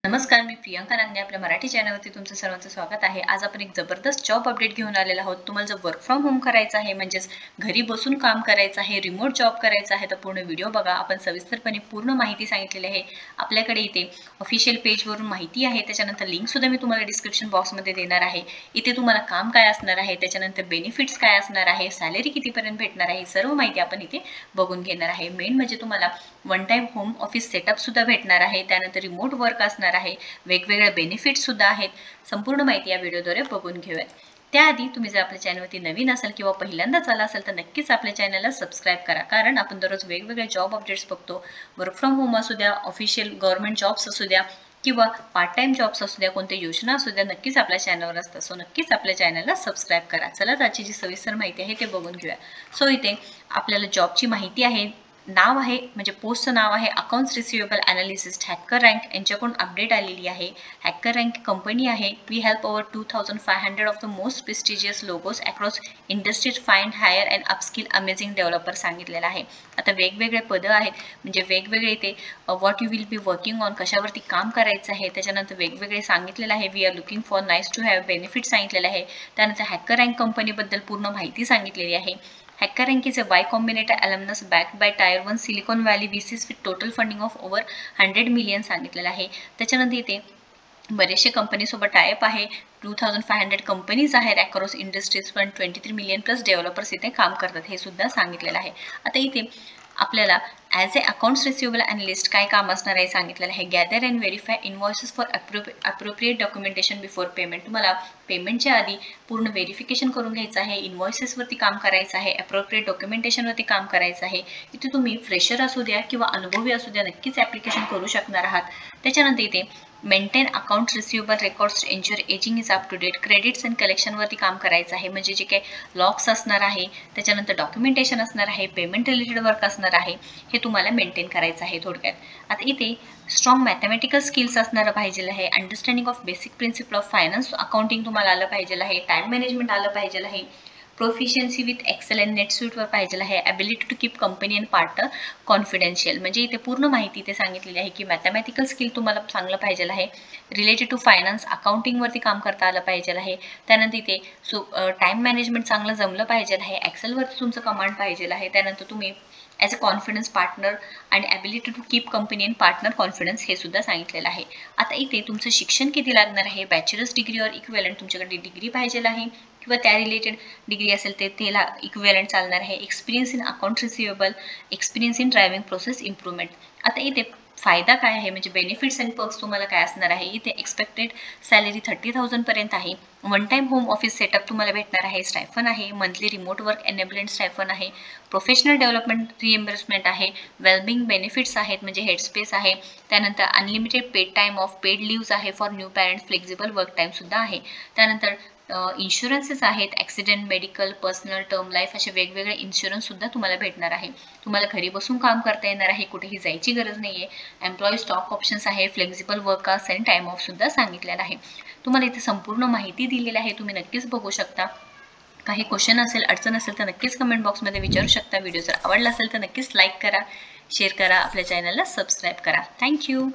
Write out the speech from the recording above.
नमस्कार, मी प्रियंका नांगणे आपल्या मराठी चॅनलवरती तुमचं सर्वांचं स्वागत आहे. आज आपण एक जबरदस्त जॉब अपडेट घेऊन आलेलो आहोत. तुम्हाला जर वर्क फ्रॉम होम करायचं आहे, म्हणजेच घरी बसून काम करायचं आहे, रिमोट जॉब करायचा आहे, तर पूर्ण व्हिडिओ बघा. आपण सविस्तरपणे पूर्ण माहिती सांगितलेली आहे. आपल्याकडे इथे ऑफिशियल पेजवरून माहिती आहे, त्याच्यानंतर लिंकसुद्धा मी तुम्हाला डिस्क्रिप्शन बॉक्समध्ये देणार आहे. इथे तुम्हाला काम काय असणार आहे, त्याच्यानंतर बेनिफिट्स काय असणार आहे, सॅलरी कितीपर्यंत भेटणार आहे, सर्व माहिती आपण इथे बघून घेणार आहे. मेन म्हणजे तुम्हाला वन टाईम होम ऑफिस सेटअपसुद्धा भेटणार आहे, त्यानंतर रिमोट वर्क असणार आहे, वेगवेगळे बेनिफिट्स सुद्धा आहेत. संपूर्ण माहिती या व्हिडिओद्वारे बघून घेऊयात. त्याआधी तुम्ही जर आपल्या चॅनलवरती नवीन असाल किंवा पहिल्यांदाच आला असाल तर नक्कीच आपल्या चॅनलला सबस्क्राईब करा, कारण आपण दररोज वेगवेगळे जॉब अपडेट्स बघतो. वर्क फ्रॉम होम असू द्या, ऑफिशियल गव्हर्नमेंट जॉब्स असू द्या किंवा पार्ट टाइम जॉब्स असू द्या, कोणत्या योजना असू द्या, नक्कीच आपल्या चॅनलवर असतं. सो नक्कीच आपल्या चॅनलला सबस्क्राईब करा. चला त्याची जी सविस्तर माहिती आहे ते बघून घेऊया. सो इथे आपल्याला जॉबची माहिती आहे. नाव आहे, म्हणजे पोस्टचं नाव आहे accounts receivable analyst, HackerRank यांच्याकडून अपडेट आलेली आहे. हॅकर रँक कंपनी आहे. We help over 2500 of the most prestigious logos across industries find hire and upskill amazing developer सांगितलेलं आहे. आता वेगवेगळे पदं आहेत, म्हणजे वेगवेगळे इथे what you will be working on, कशावरती काम करायचं आहे, त्याच्यानंतर वेगवेगळे सांगितलेलं आहे. We are looking for nice to have benefit सांगितलेलं आहे. त्यानंतर हॅकर रँक कंपनीबद्दल पूर्ण माहिती सांगितलेली आहे. Hacker Rank is a Y Combinator alumnus backed by Tier 1 Silicon Valley VCs with total funding of over 100 million सांगितलेलं आहे. त्याच्यानंतर इथे बरेचसे कंपनीसोबत टायअप आहे. 2500 कंपनीज आहेत अक्रॉस इंडस्ट्रीज, पण 23 मिलियन प्लस डेव्हलपर्स इथे काम करतात, हे सुद्धा सांगितलेलं आहे. आता इथे आपल्याला ॲज ए अकाउंट्स रिसिवेबल अनलिस्ट काय काम असणार आहे सांगितलेलं आहे. Gather and verify invoices for appropriate documentation before payment. तुम्हाला पेमेंटच्या आधी पूर्ण व्हेरिफिकेशन करून घ्यायचं आहे, इनव्हॉइसेसवरती काम करायचं आहे, अप्रोप्रिएट डॉक्युमेंटेशनवरती काम करायचं आहे. इथे तुम्ही फ्रेशर असू द्या किंवा अनुभवी असू द्या, नक्कीच ॲप्लिकेशन करू शकणार आहात. त्याच्यानंतर इथे maintain account receivable records ensure ageing is up to date, credits and कलेक्शनवरती काम करायचं आहे, म्हणजे जे काही लॉक्स असणार आहे, त्याच्यानंतर डॉक्युमेंटेशन असणार आहे, पेमेंट रिलेटेड वर्क असणार आहे, हे तुम्हाला मेंटेन करायचं आहे थोडक्यात. आता इथे स्ट्रॉंग मॅथमॅटिकल स्किल्स असणारं पाहिजे आहे, understanding of basic principle of finance accounting तुम्हाला आलं पाहिजे आहे, टाइम मॅनेजमेंट आलं पाहिजे आहे, प्रोफिशियन्सी विथ एक्सेल अँड नेटस्यूटवर पाहिजे आहे, ability to keep company and partner confidential. म्हणजे इथे पूर्ण माहिती इथे सांगितलेली आहे की मॅथमॅटिकल स्किल तुम्हाला चांगलं पाहिजे आहे, रिलेटेड टू फायनान्स अकाउंटिंगवरती काम करता आलं पाहिजे आहे. त्यानंतर इथे टाईम मॅनेजमेंट चांगलं जमलं पाहिजे आहे, एक्सेलवरती तुमचं कमांड पाहिजे आहे. त्यानंतर तुम्ही ॲज अ कॉन्फिडन्स पार्टनर आणि ability to keep company and partner confidence, हे सुद्धा सांगितलेलं आहे. आता इथे तुमचं शिक्षण किती लागणार आहे, बॅचलर्स डिग्री और इक्वेलंट, तुमच्याकडे डिग्री पाहिजे आहे किंवा त्या रिलेटेड डिग्री असेल ते त्याला इक्वेलंट चालणार आहे. Experience in account receivable, experience in driving process improvement. आता इथे फायदा काय आहे, म्हणजे बेनिफिट्स अँड पर्क्स तुम्हाला काय असणार आहे. इथे एक्सपेक्टेड सॅलरी 30,000 पर्यंत आहे. One time home office setup तुम्हाला भेटणार आहे, स्टायफन आहे, monthly remote work enablement stipend आहे, प्रोफेशनल डेव्हलपमेंट रिएम्बर्समेंट आहे, वेलबिंग बेनिफिट्स आहेत, म्हणजे हेडस्पेस आहे, त्यानंतर unlimited paid time off paid leaves आहे for new parents, flexible work टाईमसुद्धा आहे. त्यानंतर इन्शुरन्सेस आहेत, accident, medical, personal, term life, असे वेगवेगळे इन्शुरन्ससुद्धा तुम्हाला भेटणार आहे. तुम्हाला घरी बसून काम करता येणार आहे, कुठेही जायची गरज नाही आहे. एम्प्लॉई स्टॉक ऑप्शन्स आहे, फ्लेक्झिबल वर्क आवर्स आणि टाईम ऑफसुद्धा सांगितलेलं आहे. तुम्हाला इथे संपूर्ण माहिती दिलेली आहे, तुम्ही नक्कीच बघू शकता. काही क्वेश्चन असेल, अडचण असेल तर नक्कीच कमेंट बॉक्समध्ये विचारू शकता. व्हिडिओ जर आवडला असेल तर नक्कीच लाईक करा, शेअर करा, आपल्या चॅनलला सबस्क्राईब करा. थँक्यू.